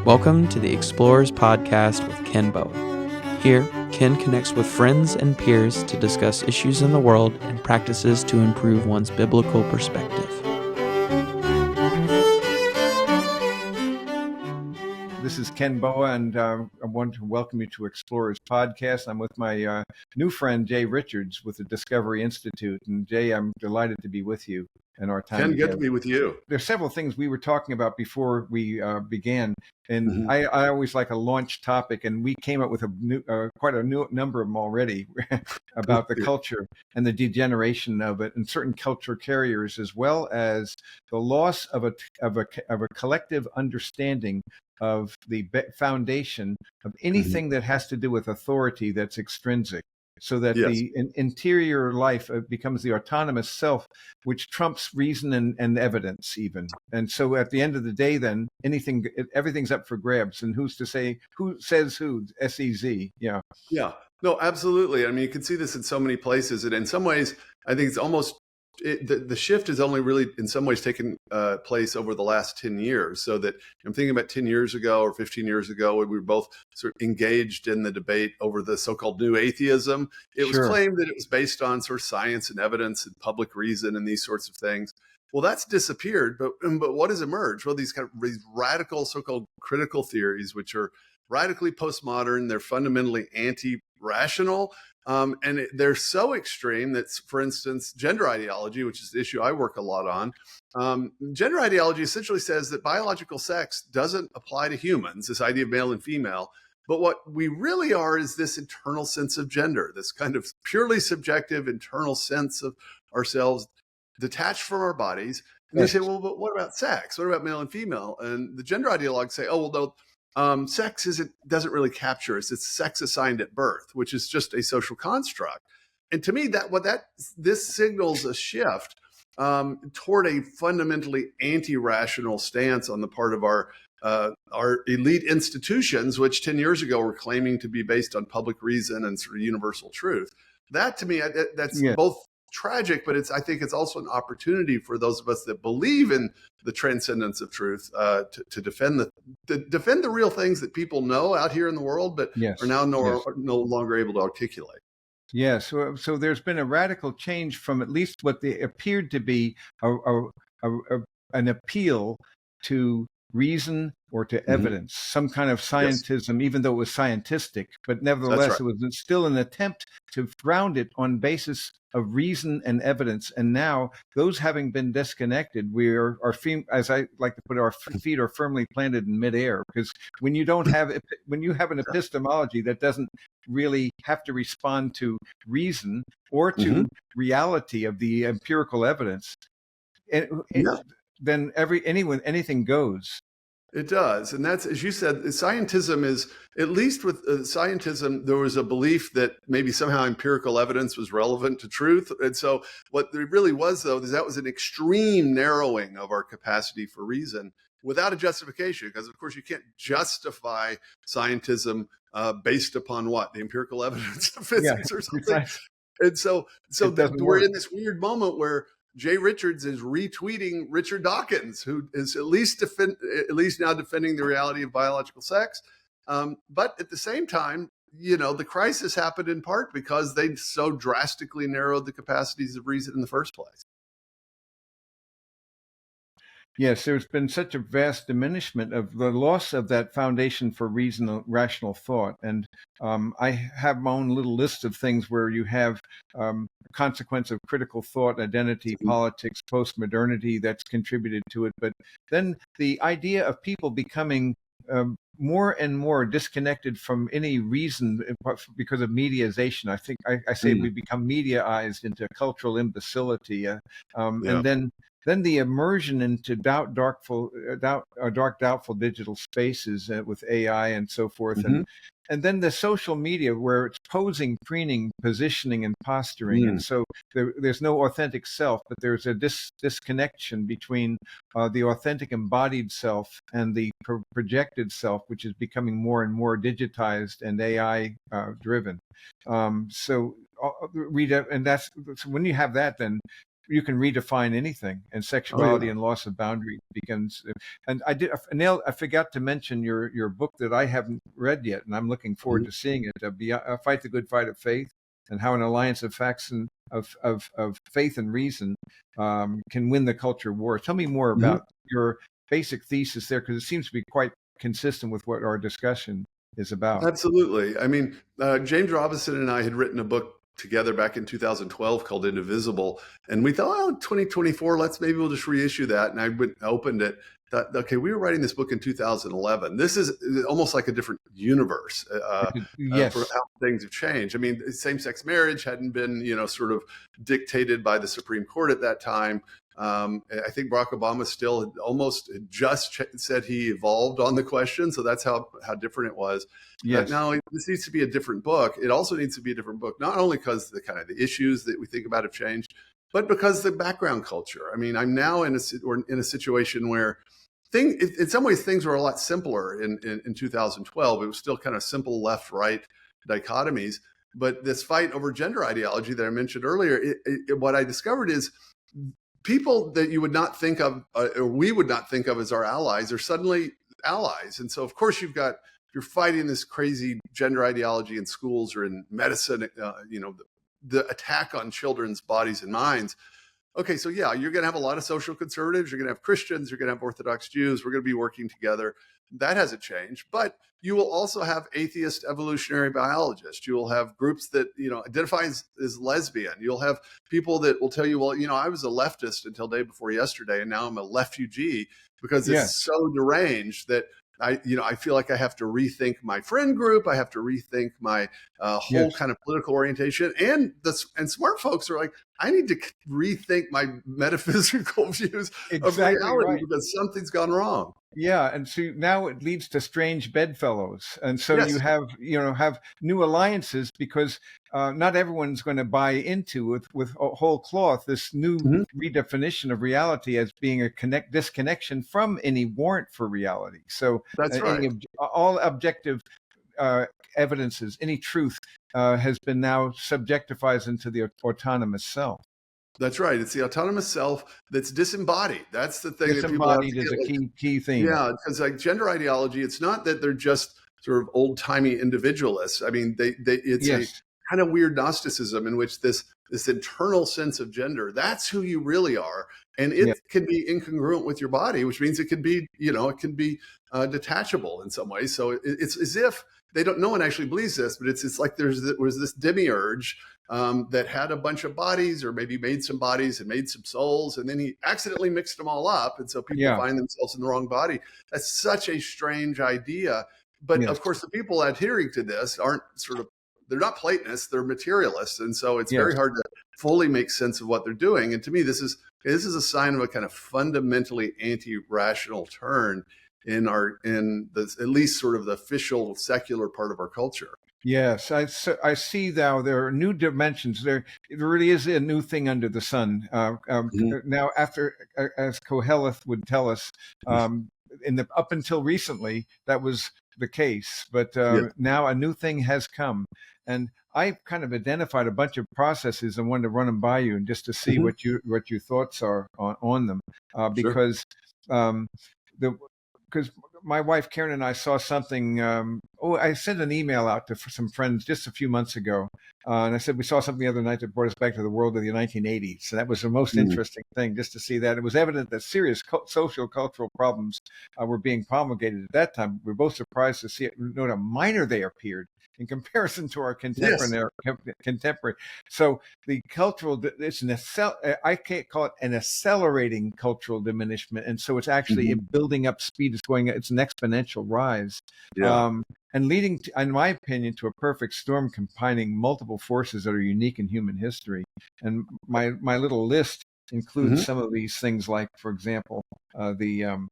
Welcome to the Explorers Podcast with Ken Boa. Here, Ken connects with friends and peers to discuss issues in the world and practices to improve one's biblical perspective. This is Ken Boa, and I want to welcome you to Explorers Podcast. I'm with my new friend, Jay Richards, with the Discovery Institute. And Jay, I'm delighted to be with you in our time Ken, together. good to be with you. There's several things we were talking about before we began, and I always like a launch topic, and we came up with quite a new number of them already about the culture and the degeneration of it, and certain culture carriers, as well as the loss of a collective understanding of the foundation of anything that has to do with authority that's extrinsic. So that the interior life becomes the autonomous self, which trumps reason and evidence even. And so at the end of the day, then everything's up for grabs. And who's to say, who says who? SEZ. Yeah. Yeah. No, absolutely. I mean, you can see this in so many places. And in some ways, I think it's almost, the shift has only really in some ways taken place over the last 10 years. So that I'm thinking about 10 years ago or 15 years ago, when we were both sort of engaged in the debate over the so-called new atheism. It was claimed that it was based on sort of science and evidence and public reason and these sorts of things. Well, that's disappeared. But what has emerged? Well, these radical so-called critical theories, which are radically postmodern. They're fundamentally anti-rational. And they're so extreme that, for instance, gender ideology, which is the issue I work a lot on, gender ideology essentially says that biological sex doesn't apply to humans, this idea of male and female. But what we really are is this internal sense of gender, this kind of purely subjective internal sense of ourselves detached from our bodies. And they say, well, but what about sex? What about male and female? And the gender ideologues say, oh, well, no, sex doesn't really capture us. It's sex assigned at birth, which is just a social construct. And to me, this signals a shift toward a fundamentally anti-rational stance on the part of our elite institutions, which 10 years ago were claiming to be based on public reason and sort of universal truth. That to me, that's both tragic, but I think it's also an opportunity for those of us that believe in the transcendence of truth to defend the real things that people know out here in the world, but are now no longer able to articulate. Yes. So there's been a radical change from at least what they appeared to be an appeal to reason or to evidence, some kind of scientism, even though it was scientistic, but nevertheless, it was still an attempt to ground it on basis of reason and evidence. And now, those having been disconnected, as I like to put it, our feet are firmly planted in midair. Because when you have an epistemology that doesn't really have to respond to reason or to reality of the empirical evidence, then anything goes. It does. And that's, as you said, scientism is, at least with scientism, there was a belief that maybe somehow empirical evidence was relevant to truth. And so what there really was, though, is that was an extreme narrowing of our capacity for reason without a justification. Because, of course, you can't justify scientism based upon what? The empirical evidence of physics or something. Exactly. And so we're in this weird moment where Jay Richards is retweeting Richard Dawkins, who is at least now defending the reality of biological sex. But at the same time, the crisis happened in part because they so drastically narrowed the capacities of reason in the first place. Yes, there's been such a vast diminishment of the loss of that foundation for reason, rational thought. And I have my own little list of things where you have consequence of critical thought, identity, politics, postmodernity that's contributed to it. But then the idea of people becoming more and more disconnected from any reason because of mediazation. I think I say we become mediaized into cultural imbecility. And then the immersion into dark, doubtful digital spaces with AI and so forth. And then the social media where it's posing, preening, positioning, and posturing. And so there's no authentic self, but there's a disconnection between the authentic embodied self and the projected self, which is becoming more and more digitized and AI driven. So when you have that, then you can redefine anything, and sexuality and loss of boundary begins. And Neil, I forgot to mention your book that I haven't read yet, and I'm looking forward to seeing it. Fight the Good Fight of Faith, and how an alliance of facts and of faith and reason can win the culture war. Tell me more about your basic thesis there, because it seems to be quite consistent with what our discussion is about. Absolutely. I mean, James Robinson and I had written a book together back in 2012 called Indivisible, and we thought, oh, 2024, maybe we'll just reissue that. And I opened it, thought, okay, we were writing this book in 2011. This is almost like a different universe for how things have changed. I mean, same-sex marriage hadn't been, sort of dictated by the Supreme Court at that time. I think Barack Obama still had just said he evolved on the question. So that's how different it was. Yes. Now this needs to be a different book. It also needs to be a different book, not only because the the issues that we think about have changed, but because the background culture. I mean, I'm now in a situation where in some ways things were a lot simpler in 2012. It was still kind of simple left-right dichotomies. But this fight over gender ideology that I mentioned earlier, what I discovered is people that you would not think of, or we would not think of as our allies, are suddenly allies. And so, of course, you're fighting this crazy gender ideology in schools or in medicine, the attack on children's bodies and minds. Okay, so yeah, you're going to have a lot of social conservatives. You're going to have Christians. You're going to have Orthodox Jews. We're going to be working together. That hasn't changed. But you will also have atheist evolutionary biologists. You will have groups that, identify as lesbian. You'll have people that will tell you, well, I was a leftist until day before yesterday, and now I'm a lefugee because it's so deranged that I feel like I have to rethink my friend group. I have to rethink my whole kind of political orientation. And smart folks are like, I need to rethink my metaphysical views of reality because something's gone wrong. Yeah, and so now it leads to strange bedfellows, and so you have new alliances because not everyone's going to buy into with a whole cloth this new redefinition of reality as being a disconnection from any warrant for reality. So that's right. All objective evidences, any truth has been now subjectified into the autonomous self. That's right. It's the autonomous self that's disembodied. That's the thing. Disembodied is a key theme. Yeah, because gender ideology, it's not that they're just sort of old-timey individualists. I mean, it's a kind of weird Gnosticism in which this internal sense of gender, that's who you really are. And it can be incongruent with your body, which means it can be, detachable in some ways. So it's as if no one actually believes this, but it's like there was this demiurge that had a bunch of bodies, or maybe made some bodies and made some souls, and then he accidentally mixed them all up, and so people find themselves in the wrong body. That's such a strange idea. But of course, the people adhering to this they're not Platonists, they're materialists, and so it's very hard to fully make sense of what they're doing. And to me, this is a sign of a kind of fundamentally anti-rational turn in at least sort of the official secular part of our culture. Yes, I see now there are new dimensions. There really is a new thing under the sun. Now, after, as Koheleth would tell us, up until recently, that was the case. But now a new thing has come. And I kind of identified a bunch of processes and wanted to run them by you, and just to see what your thoughts are on them, because my wife Karen and I saw something. I sent an email out to some friends just a few months ago, and I said we saw something the other night that brought us back to the world of the 1980s. So that was the most interesting thing, just to see that. It was evident that serious social cultural problems were being promulgated at that time. We were both surprised to see how minor they appeared in comparison to our contemporary. So the cultural, I can't call it an accelerating cultural diminishment, and so it's actually building up speed. It's an exponential rise, and leading, in my opinion, to a perfect storm combining multiple forces that are unique in human history. And my little list includes some of these things, like, for example, the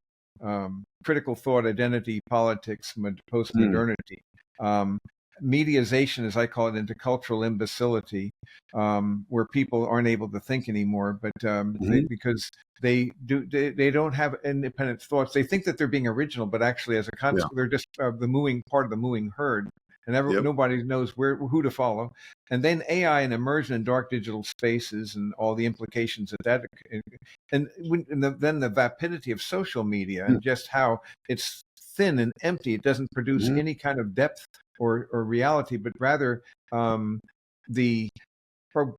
critical thought, identity, politics, postmodernity. Mediazation, as I call it, into cultural imbecility, where people aren't able to think anymore, but because they don't have independent thoughts. They think that they're being original, but actually, as a consequence, they're just the mooing part of the mooing herd. and Yep. nobody knows who to follow. And then AI and immersion in dark digital spaces and all the implications of that, then the vapidity of social media and just how it's thin and empty. It doesn't produce Mhm. any kind of depth or reality, but rather the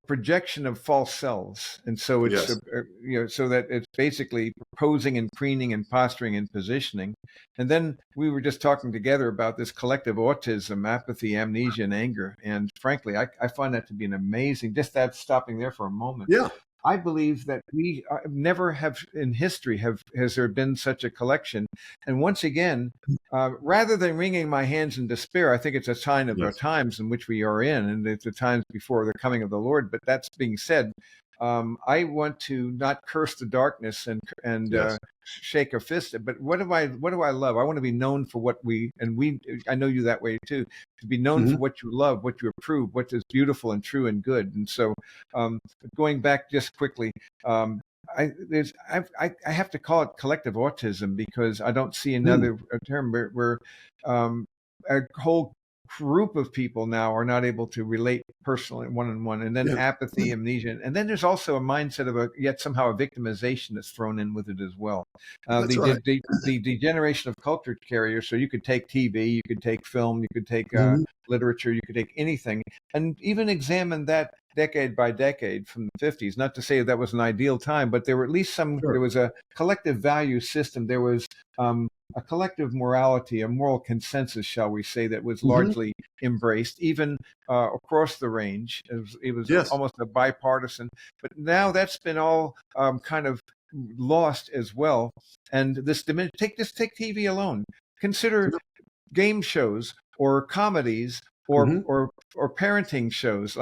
projection of false selves. And so it's Yes. so that it's basically posing and preening and posturing and positioning. And then we were just talking together about this collective autism, apathy, amnesia, and anger. And frankly, I find that to be an amazing, just that, stopping there for a moment, Yeah. I believe that we never have in history has there been such a collection. And once again, rather than wringing my hands in despair, I think it's a sign of the Yes. times in which we are in, and it's the times before the coming of the Lord. But that's being said, I want to not curse the darkness and Yes. shake a fist. But what do I love? I want to be known for what I know you that way too. To be known for Mhm. what you love, what you approve, what is beautiful and true and good. And so, going back just quickly, I have to call it collective autism because I don't see Mm. another term where a whole group of people now are not able to relate personally one-on-one, and then Yeah. apathy, amnesia, and then there's also a mindset of yet somehow a victimization that's thrown in with it as well. That's right. The degeneration of culture carriers. So you could take TV, you could take film, you could take Mhm. literature, you could take anything, and even examine that decade by decade from the 50s. Not to say that was an ideal time, but there were at least there Sure. was a collective value system. There was a collective morality, a moral consensus, shall we say, that was Mhm. largely embraced, even across the range. It was Yes. almost a bipartisan, but now that's been all kind of lost as well. And this take TV alone. Consider Yep. game shows or comedies or Mhm. parenting shows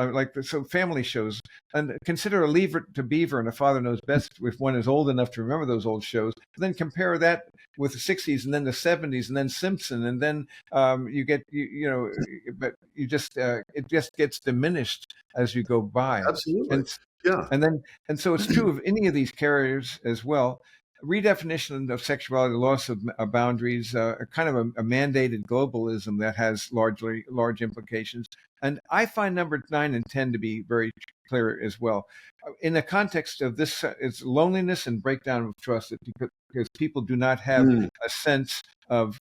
so family shows, and consider a Leave It to Beaver and A Father Knows Best if one is old enough to remember those old shows. But then compare that with the 60s and then the 70s and then Simpson, and then you get but you just it just gets diminished as you go by. Absolutely. and Yeah. and so it's true of any of these carriers as well. Redefinition of sexuality, loss of boundaries, kind of a mandated globalism that has large implications. And I find number 9 and 10 to be very clear as well. In the context of this, it's loneliness and breakdown of trust, because people do not have Mm. a sense of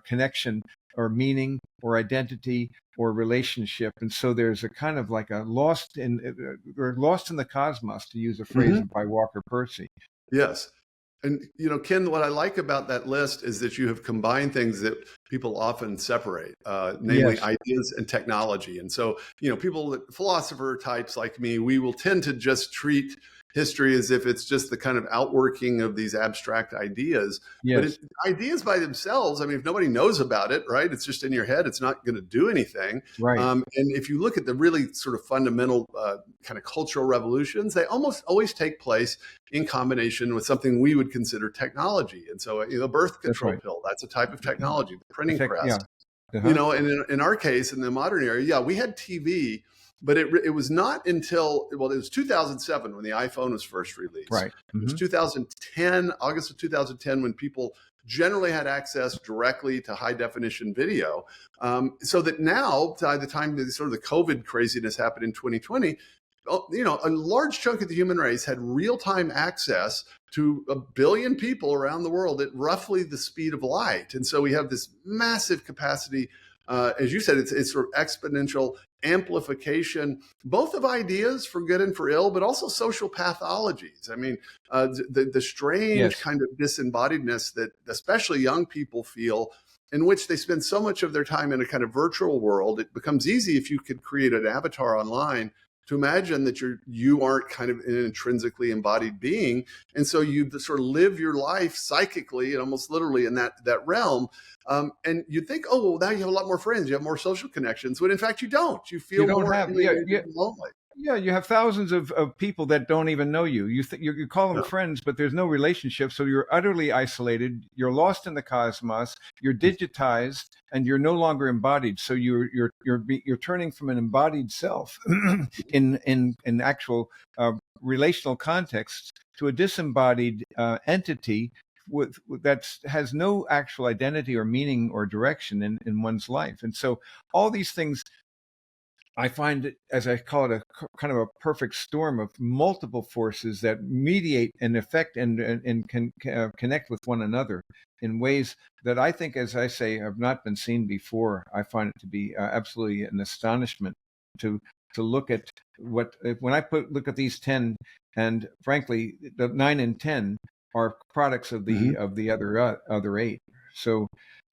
connection or meaning or identity or relationship, and so there's a kind of like a we're lost in the cosmos, to use a phrase Mhm. by Walker Percy. Yes. And, Ken, what I like about that list is that you have combined things that people often separate, namely Yes, ideas and technology. And so, philosopher types like me, we will tend to just treat history as if it's just the kind of outworking of these abstract ideas. But yes, ideas by themselves, I mean, if nobody knows about it, right, it's just in your head, it's not going to do anything. right. And if you look at the really sort of fundamental kind of cultural revolutions, they almost always take place in combination with something we would consider technology. And so, the birth That's control right. pill, that's a type of technology, the printing press. Yeah. Uh-huh. And in our case, in the modern era, yeah, we had TV, but it was not until, it was 2007 when the iPhone was first released. Right. It was 2010, August of 2010, when people generally had access directly to high definition video. So that now, by the time sort of the COVID craziness happened in 2020, a large chunk of the human race had real-time access to 1 billion people around the world at roughly the speed of light. And so we have this massive capacity, as you said, it's sort of exponential amplification, both of ideas for good and for ill, but also social pathologies. I mean, the strange Yes. kind of disembodiedness that especially young people feel, in which they spend so much of their time in a kind of virtual world. It becomes easy, if you could create an avatar online, to imagine that you aren't kind of an intrinsically embodied being. And so you sort of live your life psychically and almost literally in that realm. And you'd think, oh, well, now you have a lot more friends, you have more social connections, but in fact, you don't. You You feel don't more have, alienated and lonely. Yeah, you have thousands of people that don't even know you. You call them Yeah. friends, but there's no relationship. So you're utterly isolated. You're lost in the cosmos. You're digitized, and you're no longer embodied. So you're turning from an embodied self in actual relational context to a disembodied entity that has no actual identity or meaning or direction in one's life. And so all these things, I find it, as I call it, a kind of a perfect storm of multiple forces that mediate and affect and can connect with one another in ways that I think, as I say, have not been seen before. I find it to be absolutely an astonishment to look at when I look at these 10, and frankly, the 9 and 10 are products of the other 8. So,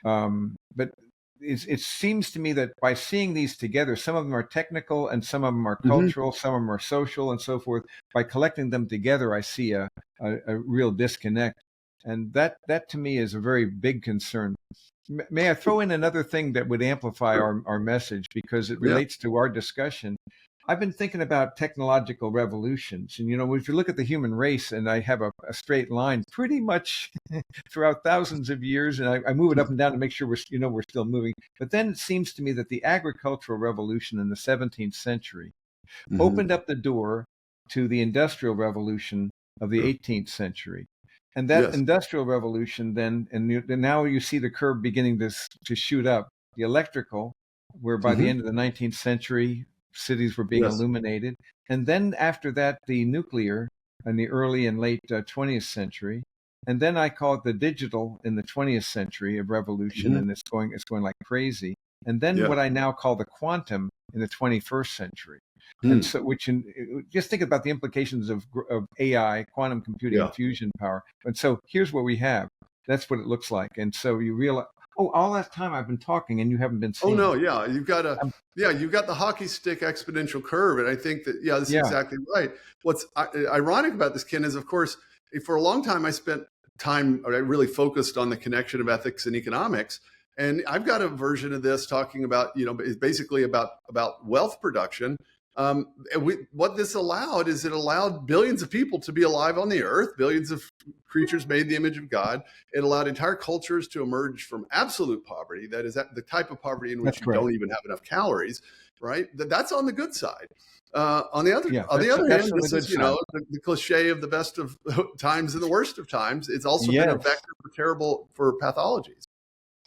but it seems to me that by seeing these together, some of them are technical and some of them are cultural, some of them are social and so forth. By collecting them together, I see a real disconnect. And that to me is a very big concern. May I throw in another thing that would amplify our message, because it relates to our discussion? I've been thinking about technological revolutions. And, if you look at the human race, and I have a straight line pretty much throughout thousands of years, and I move it up and down to make sure we're still moving. But then it seems to me that the agricultural revolution in the 17th century opened up the door to the industrial revolution of the 18th century. And that industrial revolution then, now you see the curve beginning to shoot up. The electrical, where by the end of the 19th century, cities were being illuminated. And then after that, the nuclear in the early and late 20th century. And then I call it the digital in the 20th century of revolution, and it's going like crazy. And then what I now call the quantum in the 21st century. And so, just think about the implications of AI, quantum computing, and fusion power. And so here's what we have. That's what it looks like. And so you realize, all that time I've been talking and you haven't been seeing. Oh no, you've got the hockey stick exponential curve, and I think that this is exactly right. What's ironic about this, Ken, is of course for a long time I really focused on the connection of ethics and economics, and I've got a version of this talking about basically about wealth production. What this allowed is it allowed billions of people to be alive on the earth, billions of creatures made in the image of God. It allowed entire cultures to emerge from absolute poverty. That is the type of poverty in which you don't even have enough calories, right? That's on the good side. On the other hand, this is the cliche of the best of times and the worst of times. It's also been a vector for pathologies.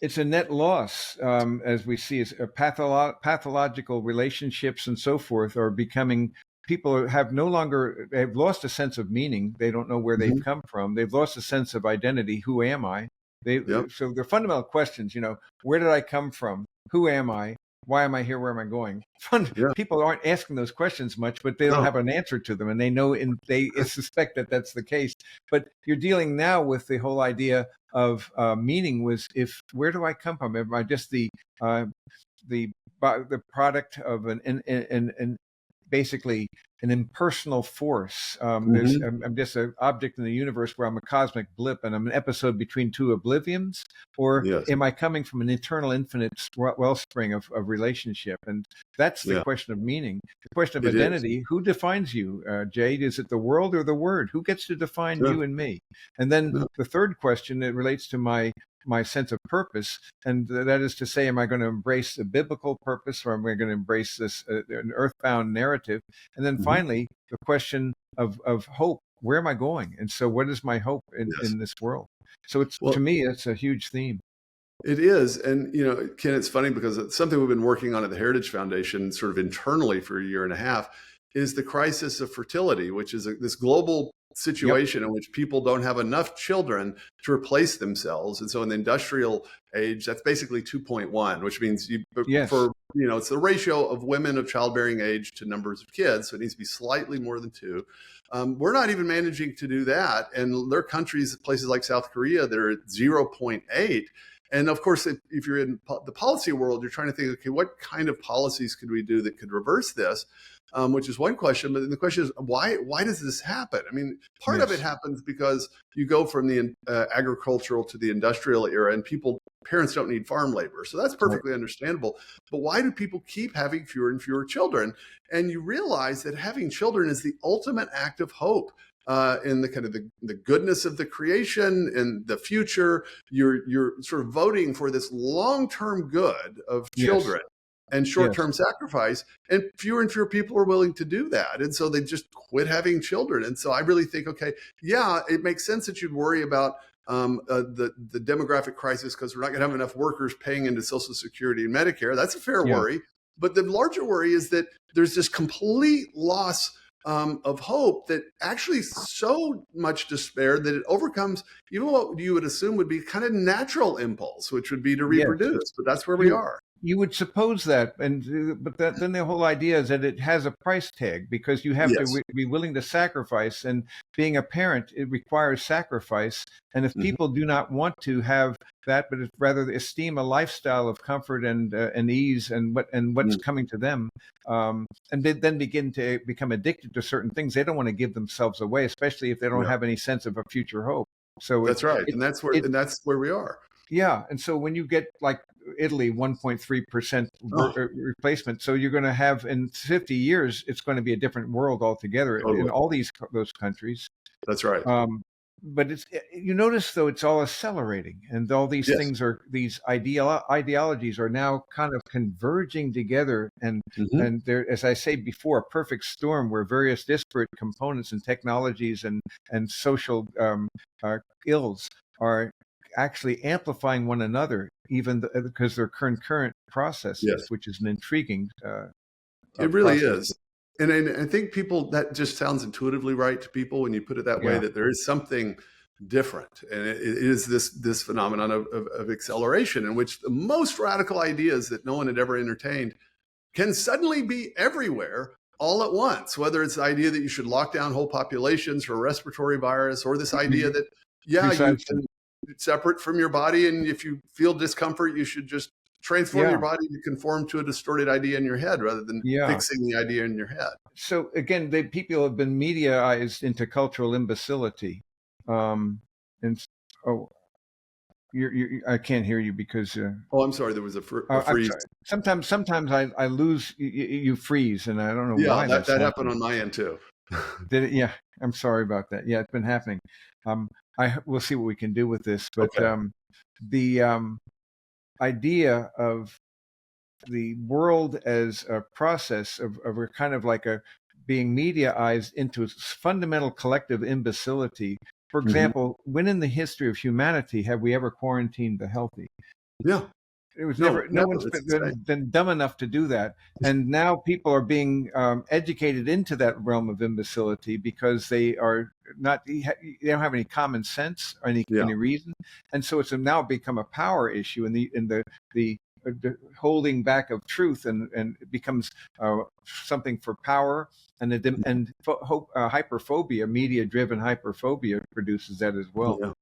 It's a net loss, as we see, as pathological relationships and so forth are becoming. People have lost a sense of meaning. They don't know where they've come from. They've lost a sense of identity. Who am I? So they're fundamental questions. Where did I come from? Who am I? Why am I here? Where am I going? People aren't asking those questions much, but they don't have an answer to them, and they know they suspect that that's the case. But you're dealing now with the whole idea of meaning. Where do I come from? Am I just the product of an basically an impersonal force? I'm just an object in the universe where I'm a cosmic blip and I'm an episode between two oblivions? Or am I coming from an eternal, infinite wellspring of relationship? And that's the question of meaning. The question of identity, who defines you, Jade? Is it the world or the word? Who gets to define you and me? And then the third question, it relates to my sense of purpose, and that is to say, am I going to embrace a biblical purpose, or am I going to embrace this an earthbound narrative? And then finally, the question of hope. Where am I going? And so, what is my hope in this world? So, to me, it's a huge theme. It is, and Ken, it's funny because it's something we've been working on at the Heritage Foundation, sort of internally for a year and a half, is the crisis of fertility, which is this global situation in which people don't have enough children to replace themselves. And so in the industrial age, that's basically 2.1, which means it's the ratio of women of childbearing age to numbers of kids. So it needs to be slightly more than 2. We're not even managing to do that. And there are countries, places like South Korea, that are at 0.8. And of course, if you're in the policy world, you're trying to think, okay, what kind of policies could we do that could reverse this? Which is one question, but the question is, why does this happen? I mean, part of it happens because you go from the agricultural to the industrial era, and parents don't need farm labor. So that's perfectly understandable. But why do people keep having fewer and fewer children? And you realize that having children is the ultimate act of hope. In the kind of the goodness of the creation and the future. You're sort of voting for this long-term good of children. And short-term sacrifice, and fewer people are willing to do that. And so they just quit having children. And so I really think, okay, it makes sense that you'd worry about the demographic crisis because we're not going to have enough workers paying into Social Security and Medicare. That's a fair worry. But the larger worry is that there's this complete loss of hope that actually so much despair that it overcomes even what you would assume would be kind of natural impulse, which would be to reproduce. But that's where we are. You would suppose that, then the whole idea is that it has a price tag because you have to be willing to sacrifice. And being a parent, it requires sacrifice. And if people do not want to have that, but rather esteem a lifestyle of comfort and ease and what's coming to them, and they then begin to become addicted to certain things, they don't want to give themselves away, especially if they don't have any sense of a future hope. So that's right, and that's where we are. Yeah, and so when you get like Italy, 1.3% replacement, so you're going to have in 50 years, it's going to be a different world altogether in all those countries. That's right. But you notice though it's all accelerating, and all these things these ideologies are now kind of converging together, and there, as I say before, a perfect storm where various disparate components and technologies and social ills are actually amplifying one another, even because they're concurrent processes, which is an intriguing it really is. And I think that just sounds intuitively right to people when you put it that way, that there is something different. And it is this phenomenon of acceleration in which the most radical ideas that no one had ever entertained can suddenly be everywhere all at once, whether it's the idea that you should lock down whole populations for a respiratory virus, or this idea that, you can separate from your body, and if you feel discomfort, you should just transform your body to conform to a distorted idea in your head rather than fixing the idea in your head. So again, the people have been mediaized into cultural imbecility. I can't hear you because. I'm sorry. There was a freeze. Sometimes I lose. You freeze, and I don't know why. Yeah, that happened on my end too. Did it? Yeah, I'm sorry about that. Yeah, it's been happening. We'll see what we can do with this, but the idea of the world as a process of a kind of like being mediaized into fundamental collective imbecility. For example, when in the history of humanity have we ever quarantined the healthy? Yeah. It was no one's been dumb enough to do that. And now people are being educated into that realm of imbecility because they are not, they don't have any common sense or any reason. And so it's now become a power issue in the holding back of truth, and it becomes something for power, and hyperphobia, media-driven hyperphobia produces that as well. Yeah.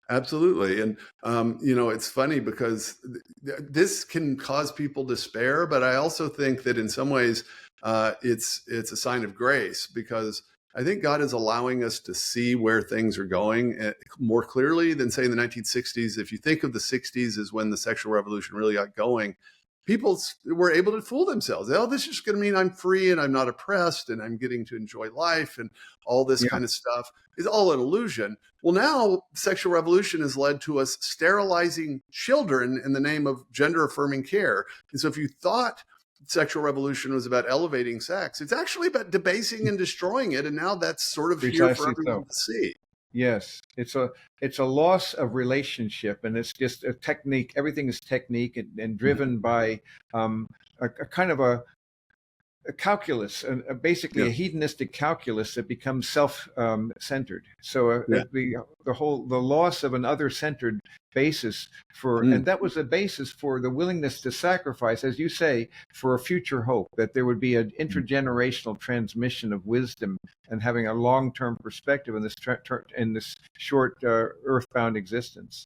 Absolutely. And, it's funny because this can cause people despair, but I also think that in some ways it's a sign of grace, because I think God is allowing us to see where things are going more clearly than, say, in the 1960s. If you think of the 60s as when the sexual revolution really got going, people were able to fool themselves. Oh, this is going to mean I'm free and I'm not oppressed and I'm getting to enjoy life, and all this kind of stuff is all an illusion. Well, now sexual revolution has led to us sterilizing children in the name of gender affirming care. And so if you thought sexual revolution was about elevating sex, it's actually about debasing and destroying it. And now that's sort of here for everyone to see. Yes, it's a loss of relationship, and it's just a technique. Everything is technique and driven by a kind of a calculus, basically a hedonistic calculus that becomes self-centered. So the loss of an other-centered basis and that was the basis for the willingness to sacrifice, as you say, for a future hope, that there would be an intergenerational transmission of wisdom and having a long-term perspective in this short earthbound existence.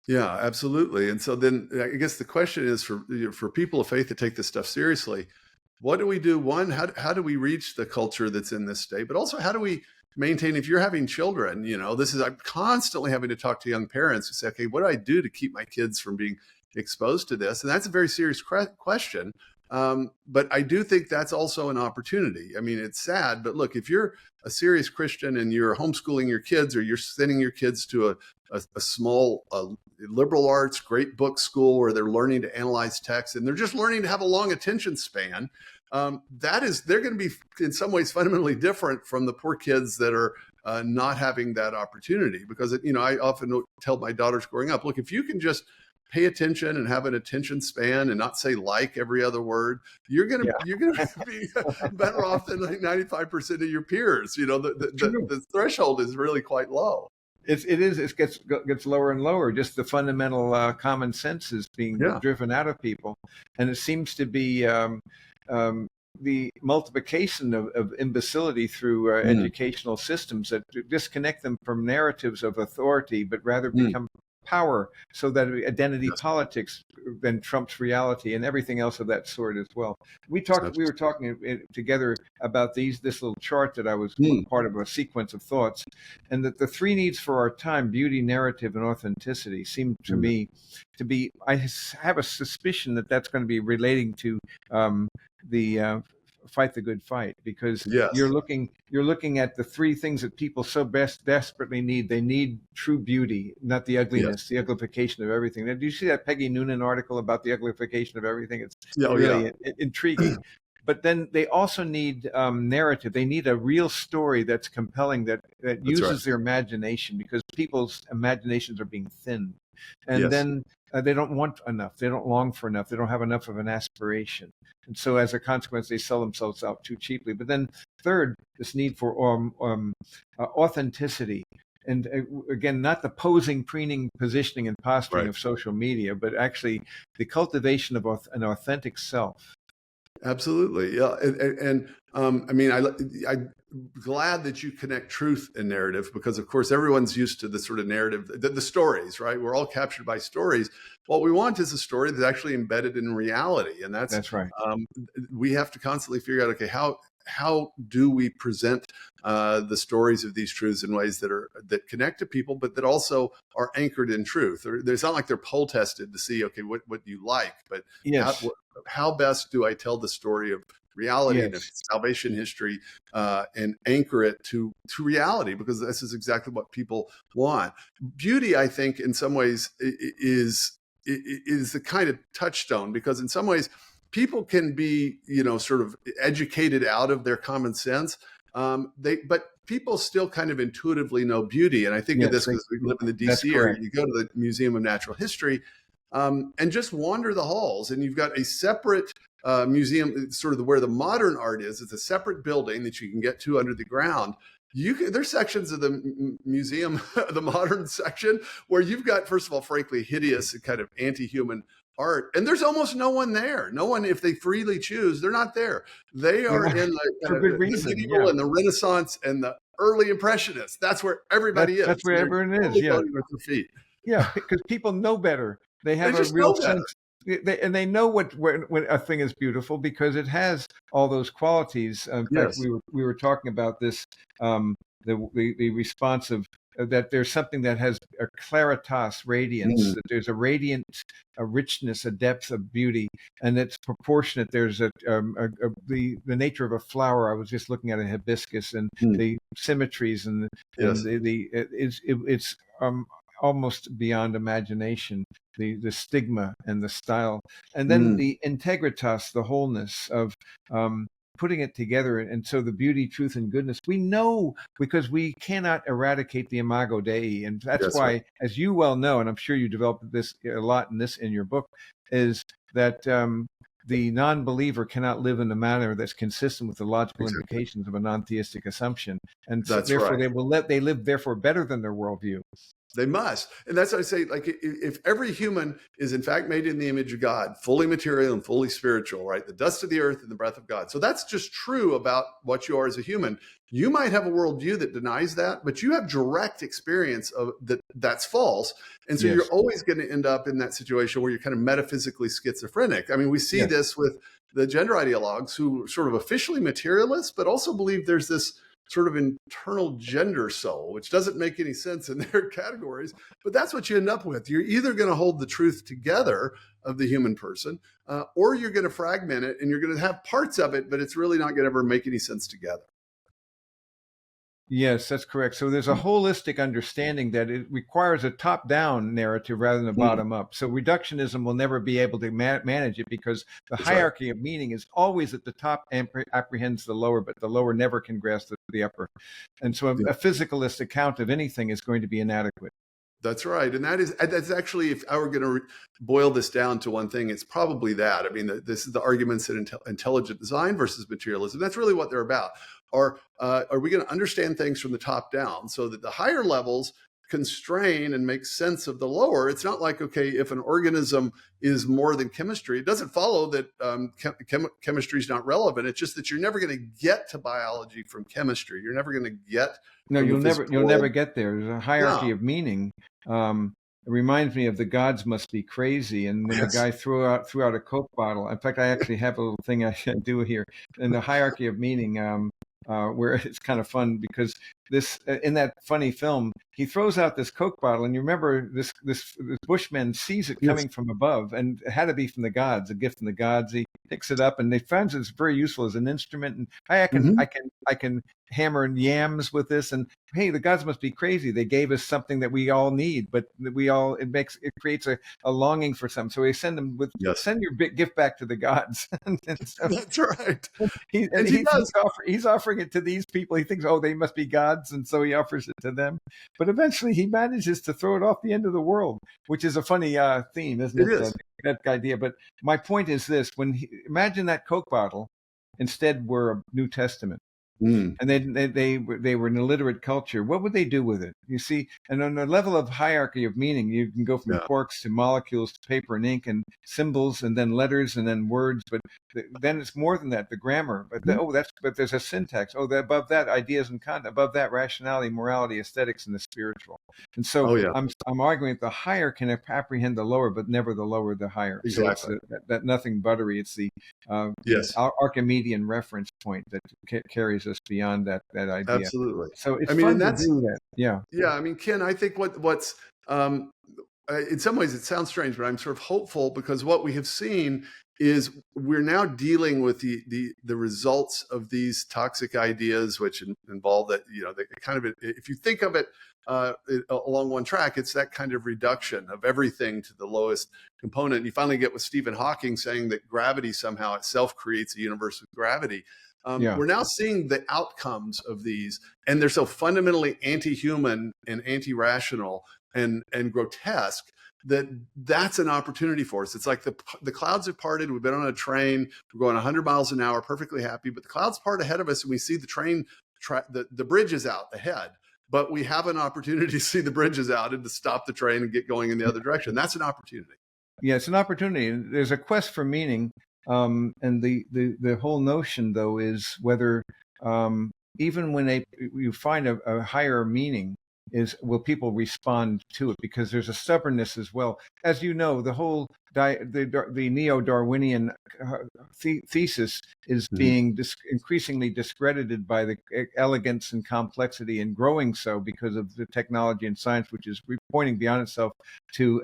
Yeah, absolutely. And so then I guess the question is for people of faith to take this stuff seriously, what do we do? One, how do we reach the culture that's in this state? But also, how do we maintain, if you're having children, I'm constantly having to talk to young parents who say, okay, what do I do to keep my kids from being exposed to this? And that's a very serious question. But I do think that's also an opportunity. I mean, it's sad, but look, if you're a serious Christian and you're homeschooling your kids, or you're sending your kids to a small liberal arts, great book school where they're learning to analyze text and they're just learning to have a long attention span, they're going to be in some ways fundamentally different from the poor kids that are not having that opportunity. Because I often tell my daughters growing up, look, if you can just pay attention and have an attention span and not say like every other word, you're gonna be better off than like 95% of your peers. The threshold is really quite low. It gets lower and lower. Just the fundamental common sense is being driven out of people, and it seems to be the multiplication of imbecility through educational systems that disconnect them from narratives of authority, but rather become power, so that identity politics then trumps reality and everything else of that sort as well. We were talking together about this little chart that I was part of a sequence of thoughts, and that the three needs for our time, beauty, narrative, and authenticity, seem to me to be, I have a suspicion that that's going to be relating to the fight the good fight, because you're looking at the three things that people so desperately need. They need true beauty, not the ugliness, the uglification of everything. Now, do you see that Peggy Noonan article about the uglification of everything? It's really intriguing. But then they also need narrative. They need a real story that's compelling, that uses their imagination, because people's imaginations are being thinned. And then they don't want enough. They don't long for enough. They don't have enough of an aspiration. And so as a consequence, they sell themselves out too cheaply. But then third, this need for authenticity. And again, not the posing, preening, positioning, and posturing of social media, but actually the cultivation of an authentic self. Absolutely. Yeah. And I'm glad that you connect truth and narrative, because of course everyone's used to the sort of narrative, the stories, right? We're all captured by stories. What we want is a story that's actually embedded in reality. And that's right. We have to constantly figure out, okay, how do we present the stories of these truths in ways that connect to people, but that also are anchored in truth? It's not like they're poll tested to see, okay, what you like, but how best do I tell the story of reality and salvation history and anchor it to reality, because this is exactly what people want. Beauty, I think, in some ways is the kind of touchstone, because in some ways people can be, sort of educated out of their common sense. But people still kind of intuitively know beauty. And I think of this because we live in the DC area. You go to the Museum of Natural History and just wander the halls, and you've got a separate museum, sort of where the modern art is. It's a separate building that you can get to under the ground. There's sections of the museum, the modern section, where you've got, first of all, frankly, hideous and kind of anti-human art, and there's almost no one there. No one, if they freely choose, they're not there. They are in the medieval and the Renaissance and the early Impressionists. That's where everybody is. That's where everyone is. Yeah, because people know better. They have a real sense. They know when a thing is beautiful, because it has all those qualities. In fact, we were talking about this, the response of that there's something that has a claritas, radiance, that there's a radiant, a richness, a depth of beauty, and it's proportionate. There's the nature of a flower. I was just looking at a hibiscus, and the symmetries and it's almost beyond imagination. The stigma and the style, and then the integritas, the wholeness of putting it together. And so the beauty, truth, and goodness, we know, because we cannot eradicate the imago Dei. And that's why, as you well know, and I'm sure you developed this a lot in your book, is that the non-believer cannot live in a manner that's consistent with the logical implications of a non-theistic assumption. And so therefore they live therefore better than their worldview. They must. And that's what I say, like, if every human is in fact made in the image of God, fully material and fully spiritual, right? The dust of the earth and the breath of God. So that's just true about what you are as a human. You might have a worldview that denies that, but you have direct experience of that's false. And so you're always going to end up in that situation where you're kind of metaphysically schizophrenic. I mean, we see this with the gender ideologues, who are sort of officially materialists, but also believe there's this sort of internal gender soul, which doesn't make any sense in their categories, but that's what you end up with. You're either going to hold the truth together of the human person, or you're going to fragment it, and you're going to have parts of it, but it's really not going to ever make any sense together. Yes, that's correct. So there's a holistic understanding that it requires a top-down narrative rather than a bottom-up. So reductionism will never be able to manage it, because the hierarchy of meaning is always at the top apprehends the lower, but the lower never can grasp the the upper. And so a physicalist account of anything is going to be inadequate. That's right. And that's actually, if I were going to boil this down to one thing, it's probably that. I mean, this is the arguments in intelligent design versus materialism. That's really what they're about. Are we going to understand things from the top down so that the higher levels constrain and make sense of the lower? It's not like, okay, if an organism is more than chemistry, it doesn't follow that chemistry is not relevant. It's just that you're never going to get to biology from chemistry. You're never going to get. No, you'll never get there. There's a hierarchy of meaning. It reminds me of the gods must be crazy. And when the guy threw out a Coke bottle, in fact, I actually have a little thing I should do here in the hierarchy of meaning, where it's kind of fun because this in that funny film, he throws out this Coke bottle, and you remember this bushman sees it coming from above, and it had to be from the gods, a gift from the gods. He picks it up, and they find it's very useful as an instrument. And I can hammer yams with this, and hey, the gods must be crazy. They gave us something that we all need, but it creates a longing for something. So we send them send your big gift back to the gods. So, that's right. He's offering it to these people. He thinks, oh, they must be gods, and so he offers it to them. But eventually, he manages to throw it off the end of the world, which is a funny theme, isn't it? It is. That idea. But my point is this: imagine that Coke bottle instead were a New Testament. And they were an illiterate culture. What would they do with it? You see, and on the level of hierarchy of meaning, you can go from quarks to molecules to paper and ink and symbols and then letters and then words. But then it's more than that. The grammar. But there's a syntax. Above that, ideas and content. Above that, rationality, morality, aesthetics, and the spiritual. And so I'm arguing that the higher can apprehend the lower, but never the lower the higher. Exactly. So it's that nothing buttery. It's the Archimedean reference point that carries us beyond that idea. Absolutely. So it's fun to do that. Yeah. Yeah. I mean, Ken, I think what's in some ways it sounds strange, but I'm sort of hopeful because what we have seen is we're now dealing with the results of these toxic ideas, which involve that, they kind of, if you think of it along one track, it's that kind of reduction of everything to the lowest component. You finally get with Stephen Hawking saying that gravity somehow itself creates a universe with gravity. We're now seeing the outcomes of these, and they're so fundamentally anti-human and anti-rational and grotesque that's an opportunity for us. It's like the clouds have parted. We've been on a train. We're going 100 miles an hour, perfectly happy, but the clouds part ahead of us, and we see the train, the bridge is out ahead. But we have an opportunity to see the bridges out and to stop the train and get going in the other direction. That's an opportunity. Yeah, it's an opportunity. There's a quest for meaning. And the whole notion, though, is whether even when you find a higher meaning, will people respond to it? Because there's a stubbornness as well. As you know, the whole the neo-Darwinian thesis is being increasingly discredited by the elegance and complexity, and growing so because of the technology and science, which is pointing beyond itself to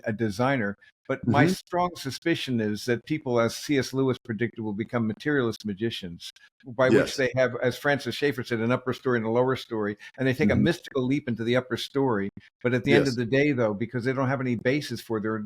a designer. But my strong suspicion is that people, as C.S. Lewis predicted, will become materialist magicians, by which they have, as Francis Schaeffer said, an upper story and a lower story, and they take a mystical leap into the upper story. But at the end of the day, though, because they don't have any basis for their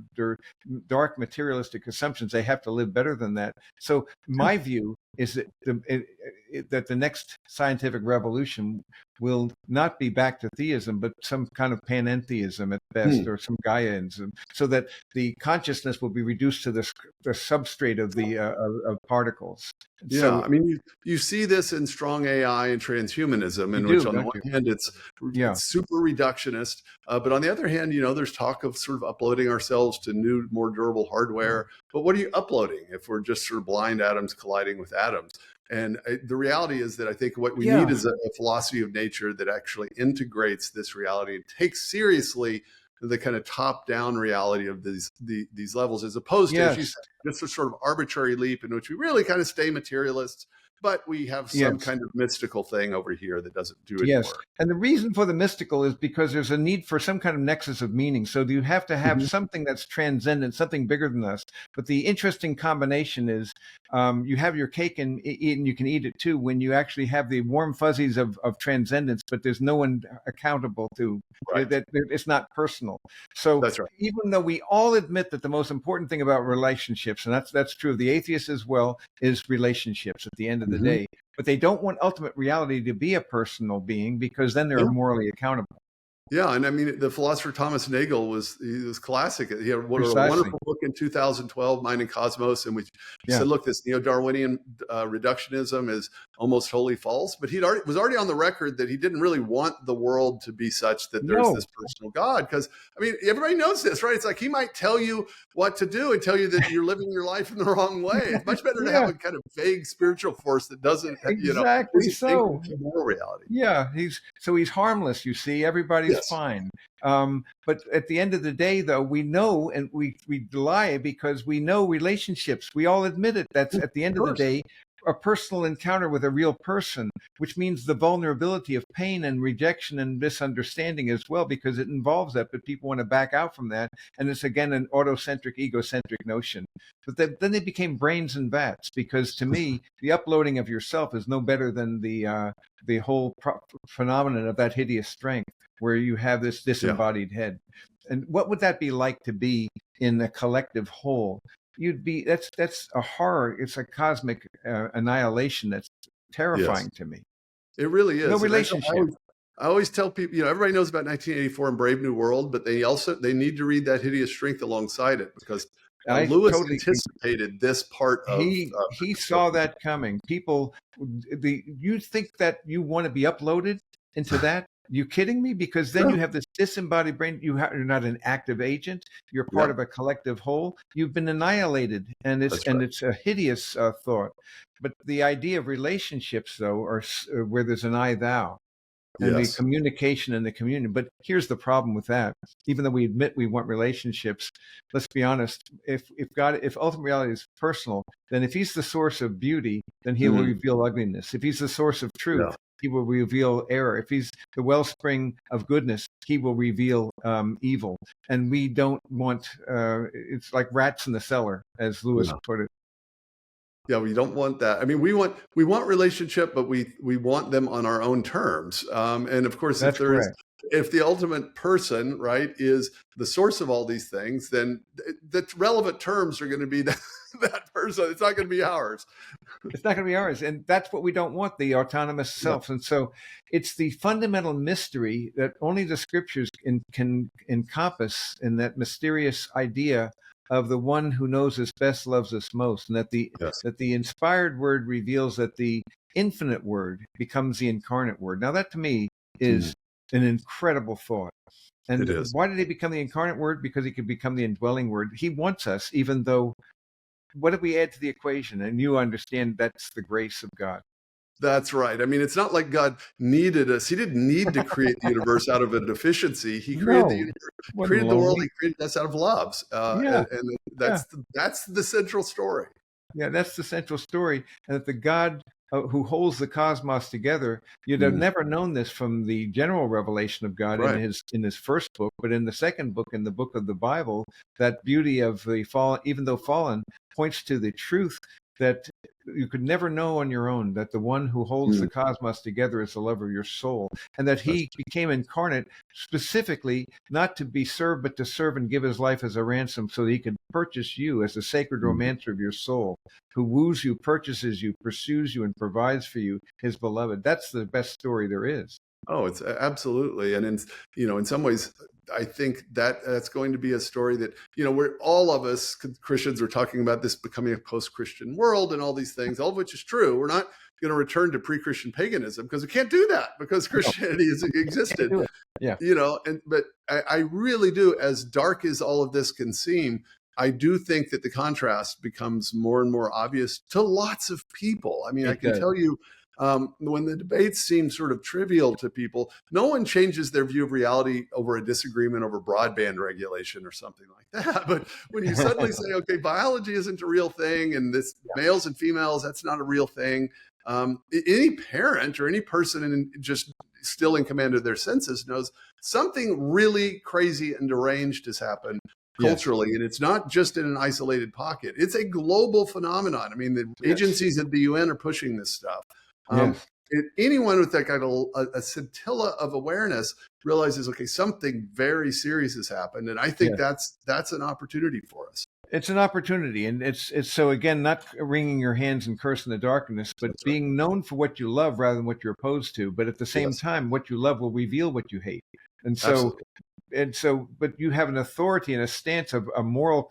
dark materialistic assumptions, they have to live better than that. So my view is that the next scientific revolution will not be back to theism, but some kind of panentheism at best, or some Gaianism, so that the consciousness will be reduced to the substrate of the of particles. Yeah, so, I mean, you see this in strong AI and transhumanism, in which on the one hand it's super reductionist, but on the other hand, there's talk of sort of uploading ourselves to new, more durable hardware. But what are you uploading if we're just sort of blind atoms colliding with atoms? And the reality is that I think what we need is a philosophy of nature that actually integrates this reality and takes seriously the kind of top-down reality of these levels, as opposed to just a sort of arbitrary leap in which we really kind of stay materialists, but we have some kind of mystical thing over here that doesn't do it. And the reason for the mystical is because there's a need for some kind of nexus of meaning. So you have to have something that's transcendent, something bigger than us. But the interesting combination is you have your cake and you can eat it too, when you actually have the warm fuzzies of transcendence, but there's no one accountable to that. It's not personal. So that's right. Even though we all admit that the most important thing about relationships, and that's true of the atheists as well, is relationships at the end of of the day. But they don't want ultimate reality to be a personal being, because then they're morally accountable. Yeah, and I mean, the philosopher Thomas Nagel was classic. He had a Precisely. wonderful book in 2012, Mind and Cosmos, in which he said, "Look, this neo-Darwinian reductionism is almost wholly false." But he was already on the record that he didn't really want the world to be such that there's this personal God. Because I mean, everybody knows this, right? It's like he might tell you what to do and tell you that you're living your life in the wrong way. It's much better to have a kind of vague spiritual force that doesn't, exactly so moral reality. Yeah, he's harmless. You see, everybody's fine. But at the end of the day, though, we know, and we lie because we know relationships. We all admit it. That's at the end of the day, a personal encounter with a real person, which means the vulnerability of pain and rejection and misunderstanding as well, because it involves that. But people want to back out from that, and it's again an autocentric, egocentric notion. But then they became brains and vats, because to me, the uploading of yourself is no better than the whole phenomenon of that hideous strength, where you have this disembodied head. And what would that be like to be in a collective whole? That's a horror. It's a cosmic annihilation that's terrifying to me. It really is. No relationship. I always tell people, everybody knows about 1984 and Brave New World, but they need to read That Hideous Strength alongside it, because Lewis anticipated this part of. He saw that coming. People, you think that you want to be uploaded into that? You kidding me? Because then you have this disembodied brain. You're not an active agent. You're part of a collective whole. You've been annihilated, and it's a hideous thought. But the idea of relationships, though, are where there's an I thou, and the communication and the communion. But here's the problem with that. Even though we admit we want relationships, let's be honest. If ultimate reality is personal, then if he's the source of beauty, then he will reveal ugliness. If he's the source of truth, he will reveal error. If he's the wellspring of goodness, he will reveal evil. And we don't want, it's like rats in the cellar, as Lewis put it. Yeah, we don't want that. I mean, we want relationship, but we want them on our own terms. And of course, if the ultimate person, right, is the source of all these things, then the relevant terms are going to be that person. It's not going to be ours. It's not going to be ours. And that's what we don't want, the autonomous self. And so it's the fundamental mystery that only the scriptures can encompass, in that mysterious idea of the one who knows us best, loves us most, and that the inspired word reveals that the infinite word becomes the incarnate word. Now that to me is an incredible thought. And why did he become the incarnate word? Because he could become the indwelling word. He wants us, even though, what did we add to the equation? And you understand that's the grace of God. That's right. I mean, it's not like God needed us. He didn't need to create the universe out of a deficiency. He created the universe, created the world. He created us out of loves. And that's the central story. Yeah, that's the central story. And that the God who holds the cosmos together, you'd have never known this from the general revelation of God in his first book, but in the second book, in the book of the Bible, that beauty of the fallen, even though fallen, points to the truth that you could never know on your own, that the one who holds the cosmos together is the love of your soul, and that he became incarnate specifically not to be served, but to serve and give his life as a ransom, so that he could purchase you as the sacred romancer of your soul, who woos you, purchases you, pursues you, and provides for you, his beloved. That's the best story there is. Oh, it's absolutely. And in some ways, I think that's going to be a story that, where all of us Christians are talking about this becoming a post-Christian world and all these things, all of which is true. We're not going to return to pre-Christian paganism, because we can't do that, because Christianity has existed. But I really do, as dark as all of this can seem, I do think that the contrast becomes more and more obvious to lots of people. I mean, I can tell you, when the debates seem sort of trivial to people, no one changes their view of reality over a disagreement over broadband regulation or something like that. But when you suddenly say, okay, biology isn't a real thing, and this males and females, that's not a real thing. Any parent or any person just still in command of their senses knows something really crazy and deranged has happened culturally. And it's not just in an isolated pocket. It's a global phenomenon. I mean, the agencies at the UN are pushing this stuff. Anyone with that kind of a scintilla of awareness realizes, okay, something very serious has happened. And I think that's an opportunity for us. It's an opportunity, and it's so again not wringing your hands and cursing the darkness, but That's right. being known for what you love rather than what you're opposed to. But at the same Yes. time, what you love will reveal what you hate, and Absolutely. but you have an authority and a stance of a moral,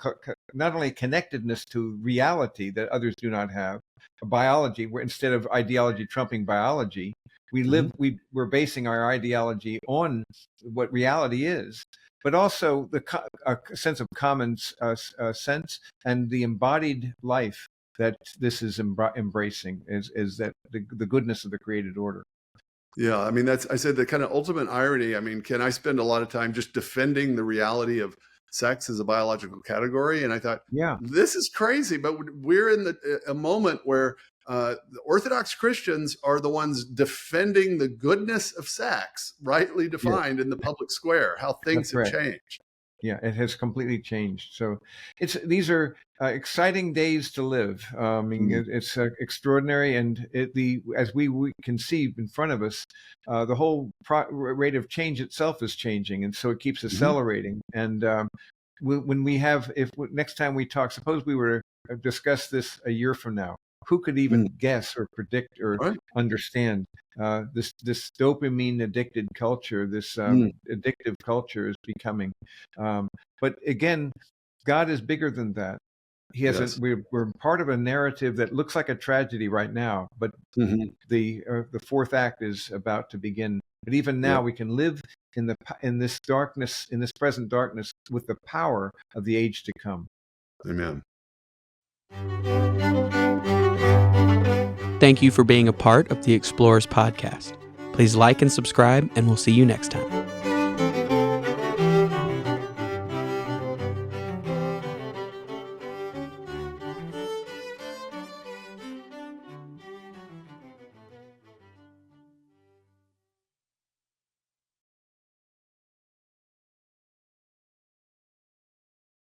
not only connectedness to reality that others do not have, a biology where instead of ideology trumping biology, we're basing our ideology on what reality is, but also a sense of common sense and the embodied life that this is embracing is that the goodness of the created order. Yeah, I mean, I said the kind of ultimate irony. I mean, Ken, I spend a lot of time just defending the reality of sex as a biological category, and I thought, Yeah, this is crazy. But we're in a moment where the Orthodox Christians are the ones defending the goodness of sex, rightly defined in the public square. How things have that's right. changed. Yeah, it has completely changed. So these are exciting days to live. I mean, it's extraordinary, and as we can see in front of us, the whole rate of change itself is changing, and so it keeps accelerating. And when if next time we talk, suppose we were to discuss this a year from now, who could even guess or predict or understand this dopamine addicted culture, this addictive culture is becoming. But again, God is bigger than that. He has we're part of a narrative that looks like a tragedy right now, but the fourth act is about to begin. But even now, we can live in this darkness, in this present darkness, with the power of the age to come. Amen. Thank you for being a part of the Explorers podcast. Please like and subscribe, and we'll see you next time.